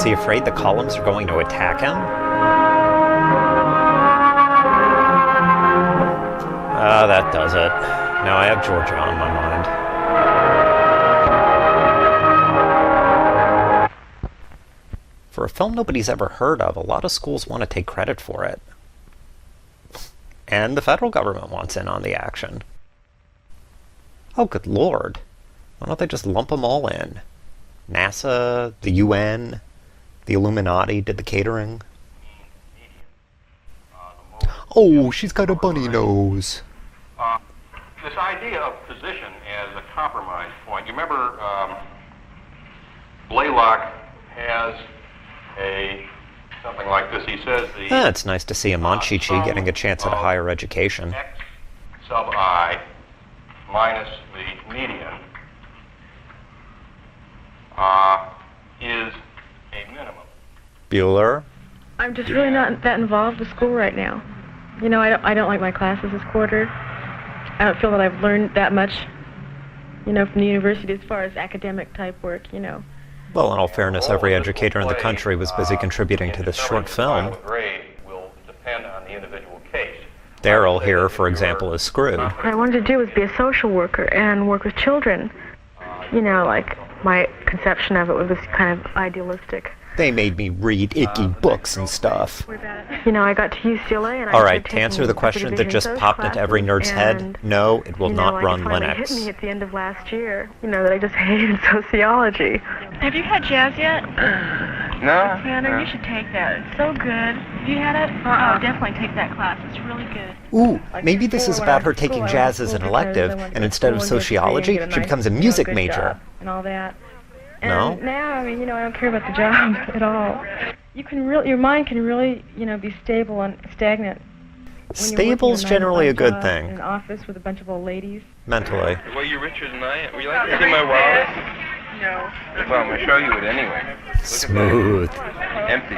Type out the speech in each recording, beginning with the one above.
he afraid the columns are going to attack him? Ah, that does it. Now I have Georgia on my mind. For a film nobody's ever heard of, a lot of schools want to take credit for it. And the federal government wants in on the action. Oh, good lord. Why don't they just lump them all in? NASA, the UN, the Illuminati did the catering. Oh, she's got a bunny nose. This idea of position as a compromise point. You remember Blaylock has something like this. He says it's nice to see a Monchichi getting a chance at a higher education. X sub I minus the median is a minimum. Bueller? I'm just really not that involved with school right now. You know, I don't like my classes this quarter. I don't feel that I've learned that much, you know, from the university as far as academic type work, you know. Well, in all fairness, every educator in the country was busy contributing to this short film. Will depend on the individual case. Daryl here, for example, is screwed. What I wanted to do was be a social worker and work with children. You know, like, my conception of it was kind of idealistic. They made me read icky books and stuff. You know, I got to UCLA and Alright, to answer the question that just popped into every nerd's head, no, it will not run Linux. It hit me at the end of last year, you know, that I just hated sociology. Have you had jazz yet? No. Tanner, you should take that. It's so good. Have you had it? Oh, definitely take that class. It's really good. Ooh, maybe this is about her taking jazz as an elective, and instead of sociology, she becomes a music major. And all that. No? And now, I mean, you know, I don't care about the job at all. You can really, your mind can really, you know, be stable and stagnant. Stable's generally a good thing. In an office with a bunch of old ladies. Mentally. Well, you're richer than I am. Would you like to see my wallet? No. Well, I'm going to show you it anyway. Smooth. Empty.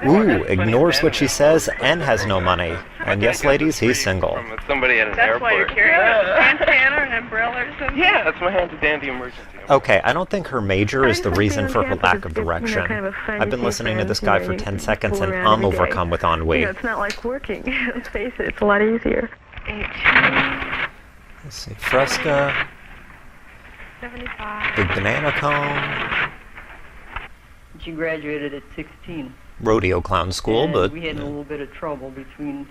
Ooh, ignores what she says and has no money. And yes, ladies, he's single. From somebody at an That's airport. why you're carrying a bandana and an umbrella or something? Yeah, that's my handy-dandy emergency. Okay, I don't think her major is the reason for her lack of It's, you know, direction. kind of a fun I've been listening to this guy for 10 seconds and around I'm every day. overcome with You ennui. know, it's not like working. Let's face it, it's a lot easier. 18, Let's see, Fresca, 75. Big Banana Cone, She graduated at 16. Rodeo Clown School, And but we had a little bit of trouble between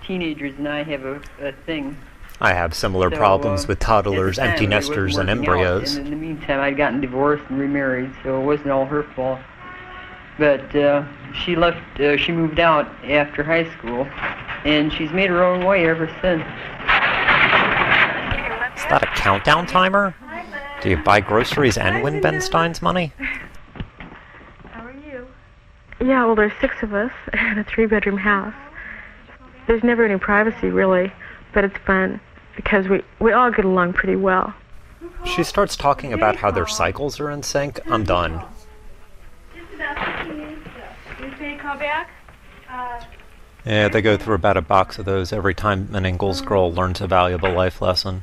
teenagers, and I have a thing. I have similar So, problems with toddlers, at the time, empty it wasn't nesters, and working out. embryos. And in the meantime, I'd gotten divorced and remarried, so it wasn't all her fault. But she left. She moved out after high school, and she's made her own way ever since. Is that a countdown timer? Do you buy groceries and win Ben Stein's money? How are you? Yeah, well, there's 6 of us in a 3-bedroom house. There's never any privacy, really, but it's fun because we all get along pretty well. She starts talking about how their cycles are in sync. I'm done. Yeah, they go through about a box of those every time an Ingalls girl learns a valuable life lesson.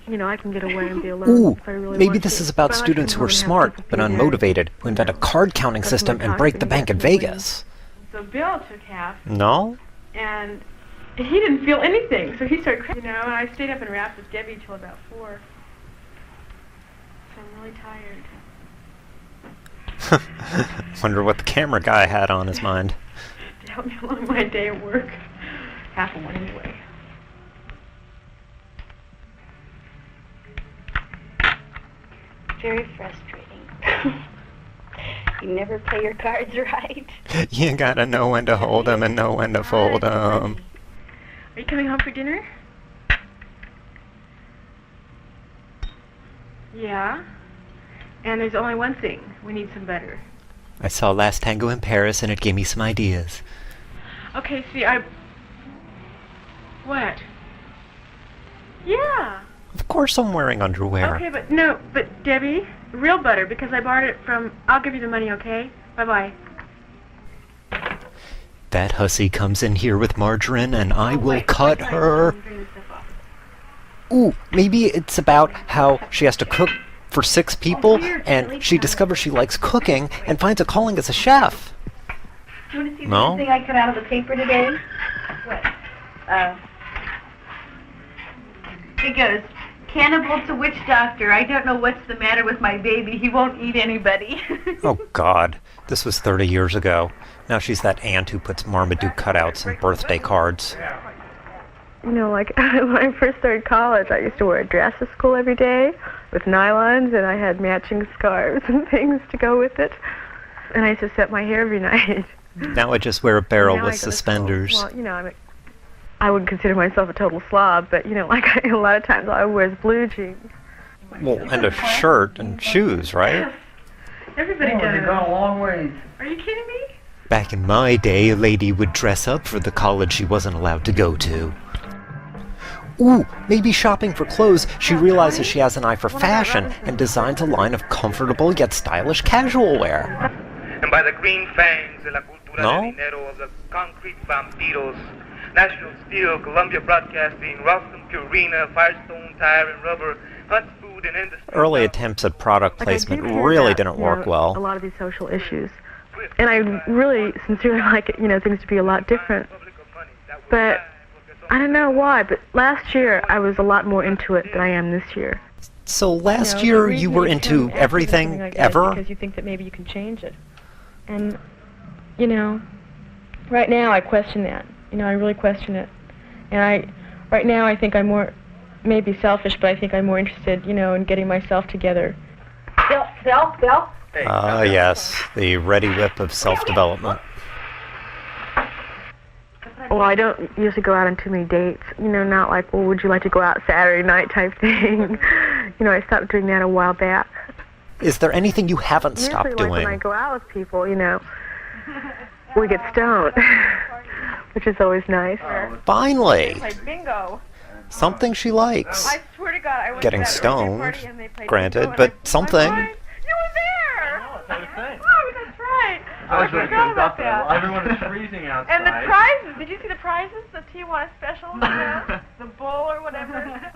You know, I can get away and be alone Ooh, if I really maybe want this to. is about But I like students to who are come home and have smart people but feed me. unmotivated, who invent a card counting system and break the bank in Vegas. So Bill took half, No? and he didn't feel anything, so he started crying, you know, and I stayed up and rapped with Debbie till about 4. So I'm really tired. Wonder what the camera guy had on his mind. To help me along my day at work. Half of one anyway. Very frustrating. You never play your cards right. You gotta know when to hold 'em and know when to fold 'em. Are you coming home for dinner? Yeah. And there's only one thing. We need some butter. I saw Last Tango in Paris and it gave me some ideas. Okay, see, What? Yeah. Of course I'm wearing underwear. Okay, but Debbie, real butter, because I borrowed it from... I'll give you the money, okay? Bye-bye. That hussy comes in here with margarine and I will cut her. Ooh, maybe it's about how she has to cook for 6 people, and she discovers she likes cooking and finds a calling as a chef. Do you want to see No? the thing I cut out of the paper today? What? It goes, cannibal to witch doctor. I don't know what's the matter with my baby. He won't eat anybody. Oh, God. This was 30 years ago. Now she's that aunt who puts Marmaduke cutouts in birthday cards. You know, like when I first started college, I used to wear a dress to school every day with nylons, and I had matching scarves and things to go with it. And I used to set my hair every night. Now I just wear a barrel Now I with go to school. suspenders. Well, you know, I wouldn't consider myself a total slob, but, you know, like a lot of times all I wear is blue jeans. Well, and a shirt and shoes, right? Everybody Oh, does. they've gone a long ways. Are you kidding me? Back in my day, a lady would dress up for the college she wasn't allowed to go to. Ooh, maybe shopping for clothes, she realizes she has an eye for fashion and designs a line of comfortable yet stylish casual wear. And by the green fangs de la cultura No? de dinero of the concrete vampiros, National Steel, Columbia Broadcasting, Ralston Purina, Firestone Tire and Rubber, Hunt's Food and Industry. Early attempts at product Like, I placement do hear really about, didn't you work know, well. A lot of these social issues. And I really sincerely like it, you know, things to be a lot different. But I don't know why, but last year I was a lot more into it than I am this year. So last year you were into everything ever? Because you think that maybe you can change it. And, you know, right now I question that. You know, I really question it. And right now I think I'm more, maybe selfish, but I think I'm more interested, you know, in getting myself together. Bill? Ah, yes, the ready whip of self-development. Well, I don't usually go out on too many dates. You know, not like, well, would you like to go out Saturday night type thing. You know, I stopped doing that a while back. Is there anything you haven't stopped Usually, like, when I doing? go out with people, you know, we get stoned, which is always nice. Finally! Bingo. Something she likes. I swear to God, I went Getting to that birthday stoned, party and they played granted, bingo, but and something. You were there! Oh, that's right. I forgot about that. Everyone is freezing outside. And the prizes, did you see the prizes? The Tijuana special? You know? The bull or whatever? I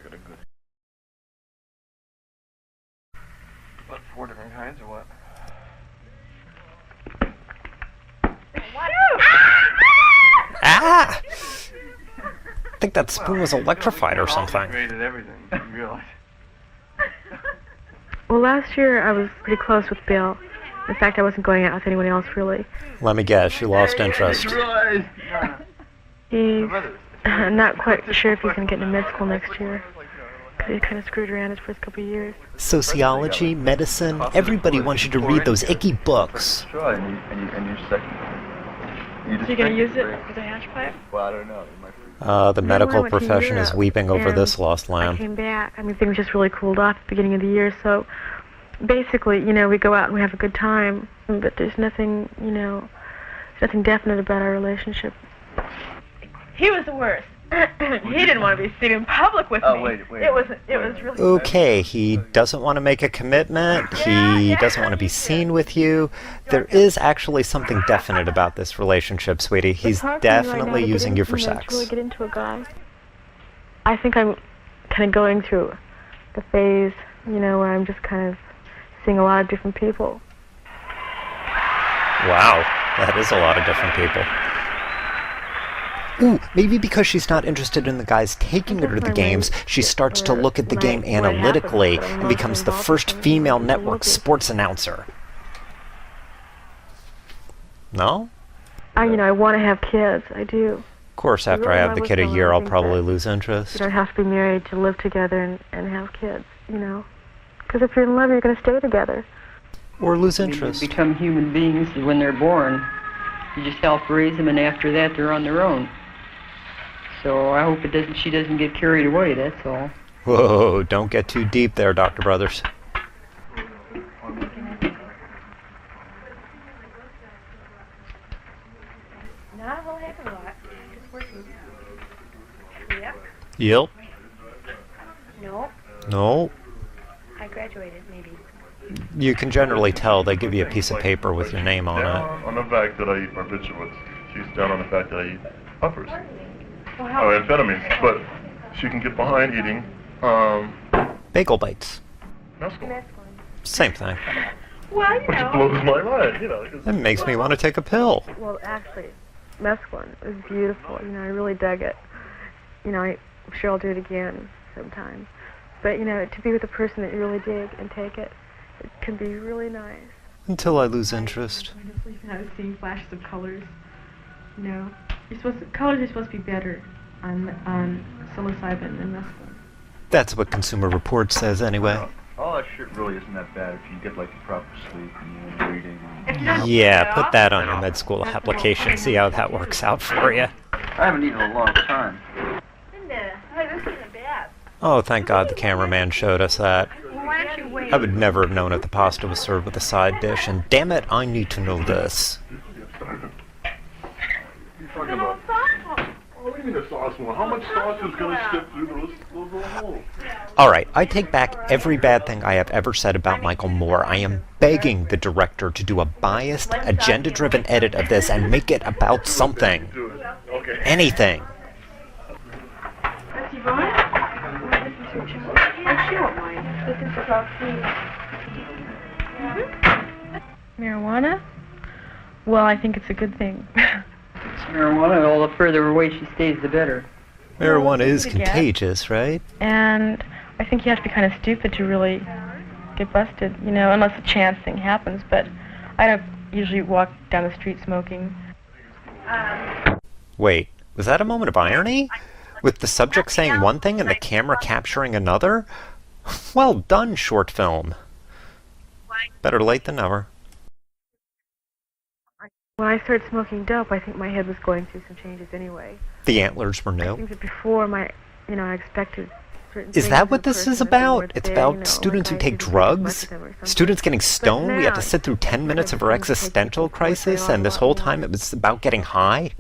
got a good. What, 4 different kinds or what? Ah! I think that spoon was electrified or something. Graded everything. You realize? Well, last year I was pretty close with Bill. In fact, I wasn't going out with anyone else, really. Let me guess, you lost interest. He's not quite sure if he's going to get into med school next year. Because he kind of screwed around his first couple of years. Sociology, medicine, everybody wants you to read those icky books. Sure, and you second. So you're going to use it as a hash pipe? Well, I don't know. It might be. The Then medical when I went to profession is Europe, weeping over and this lost I lamb. came back. I mean, things just really cooled off at the beginning of the year. So basically, you know, we go out and we have a good time, but there's nothing, you know, there's nothing definite about our relationship. He was the worst. He didn't want to be seen in public with Oh, me. wait. It was really. Okay, he doesn't want to make a commitment. He doesn't want to be seen with you. There is actually something definite about this relationship, sweetie. He's It's hard for me right now definitely to get using you for to sex. really get into a guy. I think I'm kind of going through the phase, you know, where I'm just kind of seeing a lot of different people. Wow, that is a lot of different people. Ooh, maybe because she's not interested in the guys taking her to the games, she starts to look at the game analytically and becomes the first female network sports announcer. No? I want to have kids. I do. Of course, after I have the kid a year, I'll probably lose You interest. don't have to be married to live together and have kids, you know. Because if you're in love, you're going to stay together. Or lose They interest. become human beings when they're born. You just help raise them, and after that, they're on their own. So I hope she doesn't get carried away, that's all. Whoa, don't get too deep there, Dr. Brothers. Not a whole heck of a lot. Just working. Yep. Yep. No. No. I graduated, maybe. You can generally tell they give you a piece of paper with your name on it. Down on the fact that I eat barbiturates. She's down on the fact that I eat puffers. Well, how Oh, amphetamines. But she can get behind eating Bagel bites. Mescaline. Same thing. Well, you Which know. blows my mind, you know. 'cause- It makes me want to take a pill. Well, actually, mescaline was beautiful. You know, I really dug it. You know, I'm sure I'll do it again sometime. But, you know, to be with a person that you really dig and take it, it can be really nice. Until I lose interest. When I sleep and I was seeing flashes of colors. You know, colors are supposed to be better on psilocybin than mescaline. That's what Consumer Reports says anyway. All that shit really isn't that bad if you get like the proper sleep and you're reading. And Yeah, put that on your med school application. See how that works out for you. I haven't eaten in a long time. This isn't bad. Oh, thank God the cameraman showed us that. Well, why don't you wait? I would never have known if the pasta was served with a side dish, and damn it, I need to know this. You're talking about... Oh, what do you mean a sauce one? How much sauce is going to slip through those little holes? Alright, I take back every bad thing I have ever said about Michael Moore. I am begging the director to do a biased, agenda-driven edit of this and make it about something. Do it. Okay. Anything. Marijuana? Well, I think it's a good thing. It's marijuana. All the further away she stays, the better. Marijuana is to get. contagious, right? And I think you have to be kind of stupid to really get busted, you know, unless a chance thing happens. But I don't usually walk down the street smoking. Wait, was that a moment of irony? With the subject saying one thing and the camera capturing another? Well done, short film. Better late than never. When I started smoking dope, I think my head was going through some changes anyway. The antlers were I new. think that before I expected certain Is things that from what the this person is that they about? weren't It's there, about you know, students who like I take didn't drugs? respect them or something. Students getting stoned? We have to now, sit through 10 minutes of our things take existential people away crisis, a and this lot whole more. time it was about getting high?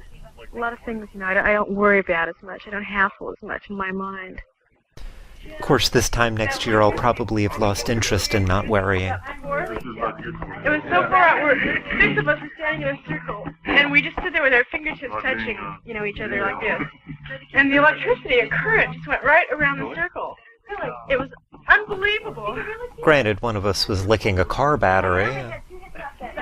A lot of things, you know, I don't worry about as much. I don't hassle as much in my mind. Of course, this time next year I'll probably have lost interest in not worrying. This is not good for you. It was so far out where 6 of us were standing in a circle, and we just stood there with our fingertips touching, you know, each other like this. And the electricity, a current, just went right around the circle. It was unbelievable. Granted, one of us was licking a car battery. Get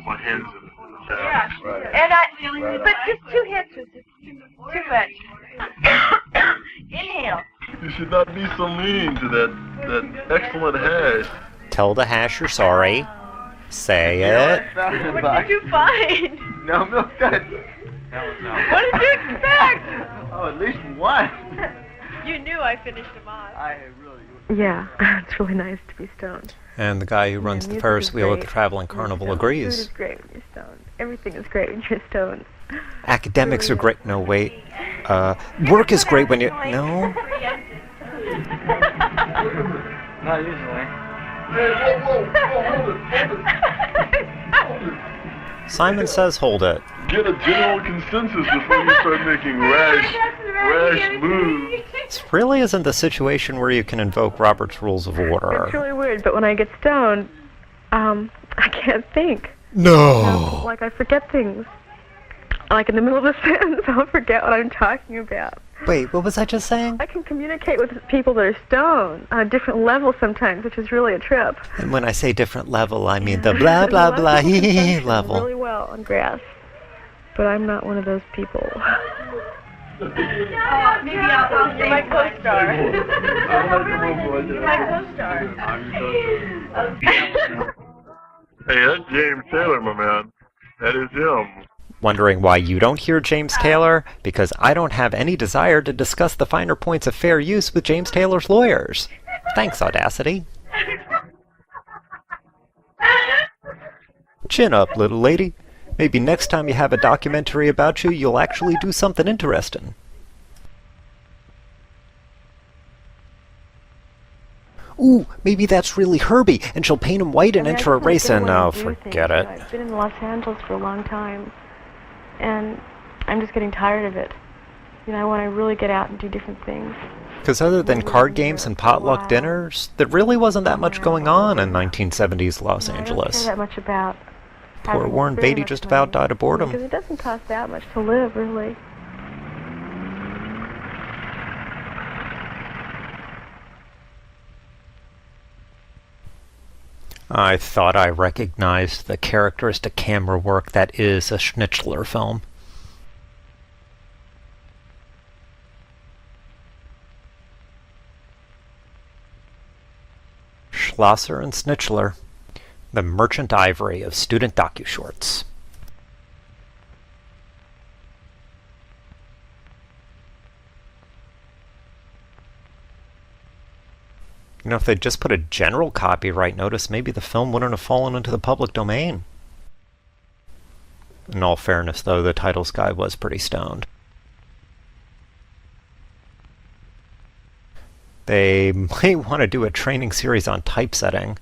my hands in it. Yeah, And but just 2 hits was just too much. Inhale. You should not be so mean to that excellent hash. Tell the hash you're sorry. Say it. What did you find? No milk duds. What did you expect? Oh, at least one. You knew I finished them off. I really. Yeah, it's really nice to be stoned. And the guy who runs the music Ferris is wheel at great. the Traveling Carnival Food agrees. is great when you're stoned. Everything is great when you're stoned. Academics are great. No, wait. Work is great when you... No? Not usually. Hey, whoa, hold it. Simon says hold it. Get a general consensus before you start making rash moves. This really isn't the situation where you can invoke Robert's Rules of It's Order. really weird, but when I get stoned, I can't think. No! Like, I forget things. Like, in the middle of a sentence, I'll forget what I'm talking about. Wait, what was I just saying? I can communicate with people that are stoned on a different level sometimes, which is really a trip. And when I say different level, I mean the blah blah blah hee hee hee level. Really well on grass, but I'm not one of those people. Maybe I'll You're my co-star. You're my co-star. Hey, that's James Taylor, my man. That is him. Wondering why you don't hear James Taylor? Because I don't have any desire to discuss the finer points of fair use with James Taylor's lawyers. Thanks, Audacity. Chin up, little lady. Maybe next time you have a documentary about you, you'll actually do something interesting. Ooh, maybe that's really Herbie, and she'll paint him white and enter a race and... Oh, forget it. I've been in Los Angeles for a long time, and I'm just getting tired of it. You know, I want to really get out and do different things. Because other than card games and potluck dinners, there really wasn't that much going on in 1970s Los I don't Angeles. care that much about Poor having Warren very Beatty much just money, about died of boredom. because it doesn't cost that much to live, really. I thought I recognized the characteristic camera work that is a Schnitzler film. Schlosser and Schnitzler, the merchant ivory of student docu-shorts. You know, if they'd just put a general copyright notice, maybe the film wouldn't have fallen into the public domain. In all fairness, though, the titles guy was pretty stoned. They might want to do a training series on typesetting.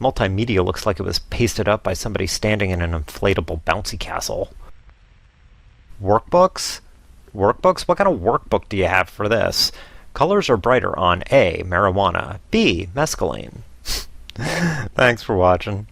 Multimedia looks like it was pasted up by somebody standing in an inflatable bouncy castle. Workbooks? Workbooks? What kind of workbook do you have for this? Colors are brighter on A, marijuana, B, mescaline. Thanks for watching.